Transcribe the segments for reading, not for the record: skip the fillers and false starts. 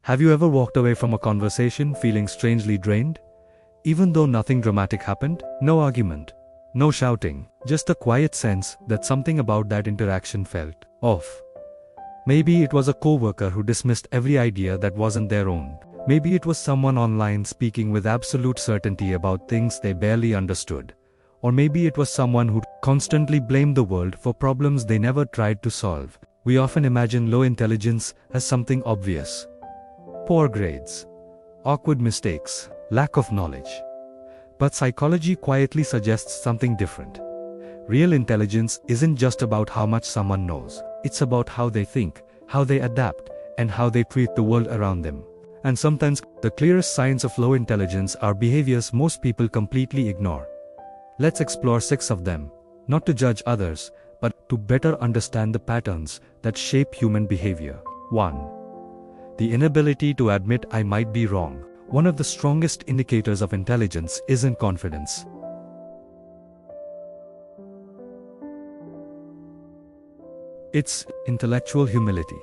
Have you ever walked away from a conversation feeling strangely drained? Even though nothing dramatic happened? No argument. No shouting. Just a quiet sense that something about that interaction felt off. Maybe it was a coworker who dismissed every idea that wasn't their own. Maybe it was someone online speaking with absolute certainty about things they barely understood. Or maybe it was someone who constantly blamed the world for problems they never tried to solve. We often imagine low intelligence as something obvious. Poor grades, awkward mistakes, lack of knowledge. But psychology quietly suggests something different. Real intelligence isn't just about how much someone knows. It's about how they think, how they adapt, and how they treat the world around them. And sometimes, the clearest signs of low intelligence are behaviors most people completely ignore. Let's explore 6 of them, not to judge others, but to better understand the patterns that shape human behavior. 1. The inability to admit I might be wrong. One of the strongest indicators of intelligence isn't confidence. It's intellectual humility.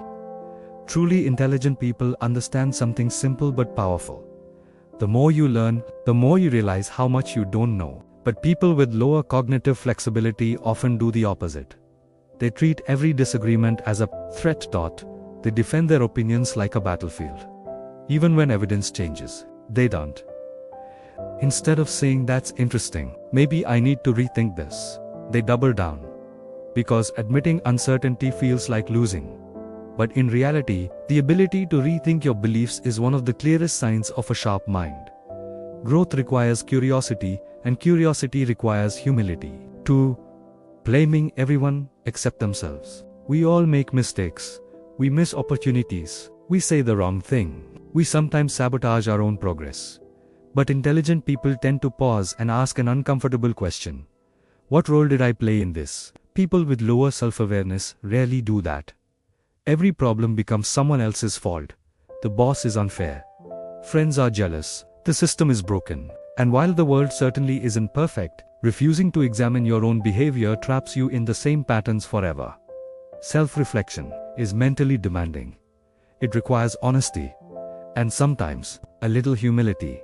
Truly intelligent people understand something simple but powerful. The more you learn, the more you realize how much you don't know. But people with lower cognitive flexibility often do the opposite. They treat every disagreement as a threat. They defend their opinions like a battlefield. Even when evidence changes, they don't. Instead of saying that's interesting, maybe I need to rethink this, they double down. Because admitting uncertainty feels like losing. But in reality, the ability to rethink your beliefs is one of the clearest signs of a sharp mind. Growth requires curiosity, and curiosity requires humility. 2. Blaming everyone except themselves. We all make mistakes. We miss opportunities. We say the wrong thing. We sometimes sabotage our own progress. But intelligent people tend to pause and ask an uncomfortable question. What role did I play in this? People with lower self-awareness rarely do that. Every problem becomes someone else's fault. The boss is unfair. Friends are jealous. The system is broken. And while the world certainly isn't perfect, refusing to examine your own behavior traps you in the same patterns forever. Self-reflection is mentally demanding. It requires honesty, and sometimes, a little humility.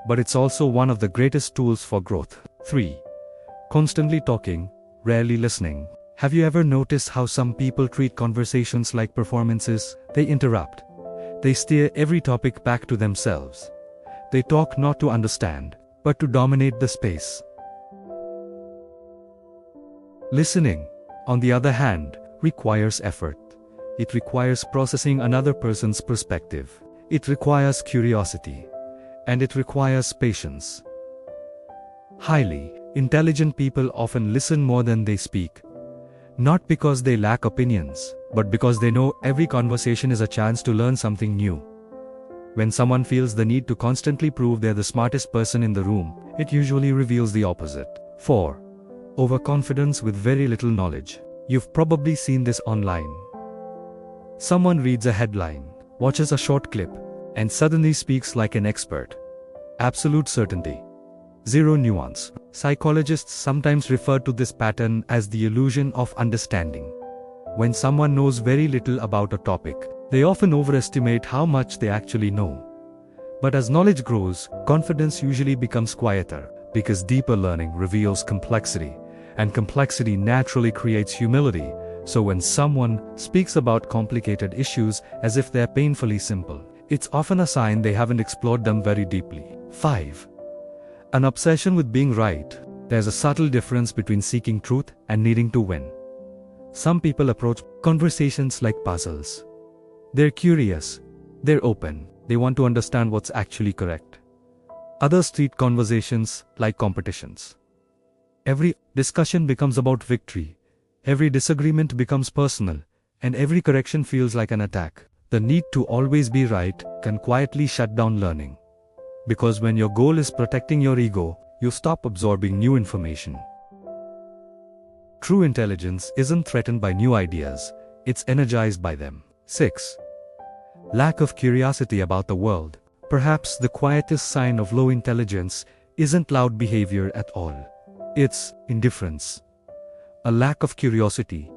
But it's also one of the greatest tools for growth. 3. Constantly talking, rarely listening. Have you ever noticed how some people treat conversations like performances? They interrupt. They steer every topic back to themselves. They talk not to understand, but to dominate the space. Listening, on the other hand, requires effort. It requires processing another person's perspective. It requires curiosity. And it requires patience. Highly intelligent people often listen more than they speak. Not because they lack opinions, but because they know every conversation is a chance to learn something new. When someone feels the need to constantly prove they're the smartest person in the room, it usually reveals the opposite. 4. Overconfidence with very little knowledge. You've probably seen this online. Someone reads a headline, watches a short clip, and suddenly speaks like an expert. Absolute certainty. Zero nuance. Psychologists sometimes refer to this pattern as the illusion of understanding. When someone knows very little about a topic, they often overestimate how much they actually know. But as knowledge grows, confidence usually becomes quieter, because deeper learning reveals complexity, and complexity naturally creates humility. So when someone speaks about complicated issues as if they're painfully simple, it's often a sign they haven't explored them very deeply. 5. An obsession with being right. There's a subtle difference between seeking truth and needing to win. Some people approach conversations like puzzles. They're curious, they're open, they want to understand what's actually correct. Others treat conversations like competitions. Every discussion becomes about victory, every disagreement becomes personal, and every correction feels like an attack. The need to always be right can quietly shut down learning. Because when your goal is protecting your ego, you stop absorbing new information. True intelligence isn't threatened by new ideas, it's energized by them. 6. Lack of curiosity about the world. Perhaps the quietest sign of low intelligence isn't loud behavior at all. It's indifference. A lack of curiosity.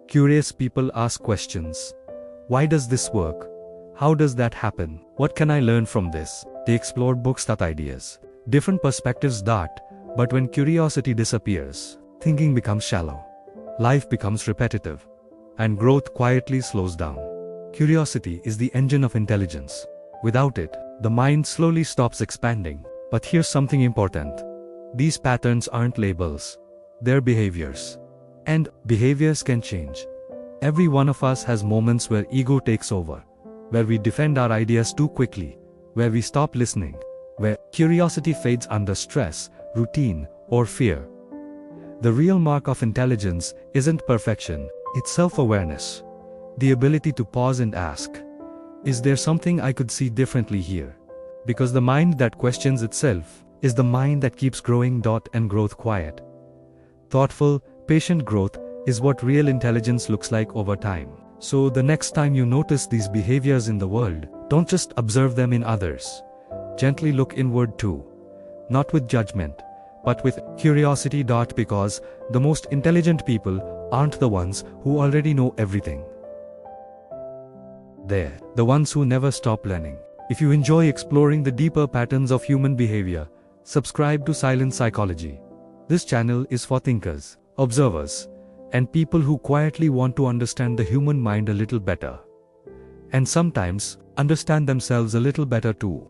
Curious people ask questions. Why does this work? How does that happen? What can I learn from this? They explored books that ideas. Different perspectives dart, but when curiosity disappears, thinking becomes shallow. Life becomes repetitive, and growth quietly slows down. Curiosity is the engine of intelligence. Without it, the mind slowly stops expanding. But here's something important. These patterns aren't labels. They're behaviors. And behaviors can change. Every one of us has moments where ego takes over, where we defend our ideas too quickly, where we stop listening, where curiosity fades under stress, routine, or fear. The real mark of intelligence isn't perfection, it's self-awareness. The ability to pause and ask, is there something I could see differently here? Because the mind that questions itself is the mind that keeps growing. And growth quiet. Thoughtful, patient growth is what real intelligence looks like over time. So the next time you notice these behaviors in the world, don't just observe them in others. Gently look inward too. Not with judgment, but with curiosity. Because the most intelligent people aren't the ones who already know everything. They're the ones who never stop learning. If you enjoy exploring the deeper patterns of human behavior, subscribe to Silent Psychology. This channel is for thinkers, observers, and people who quietly want to understand the human mind a little better. And sometimes, understand themselves a little better too.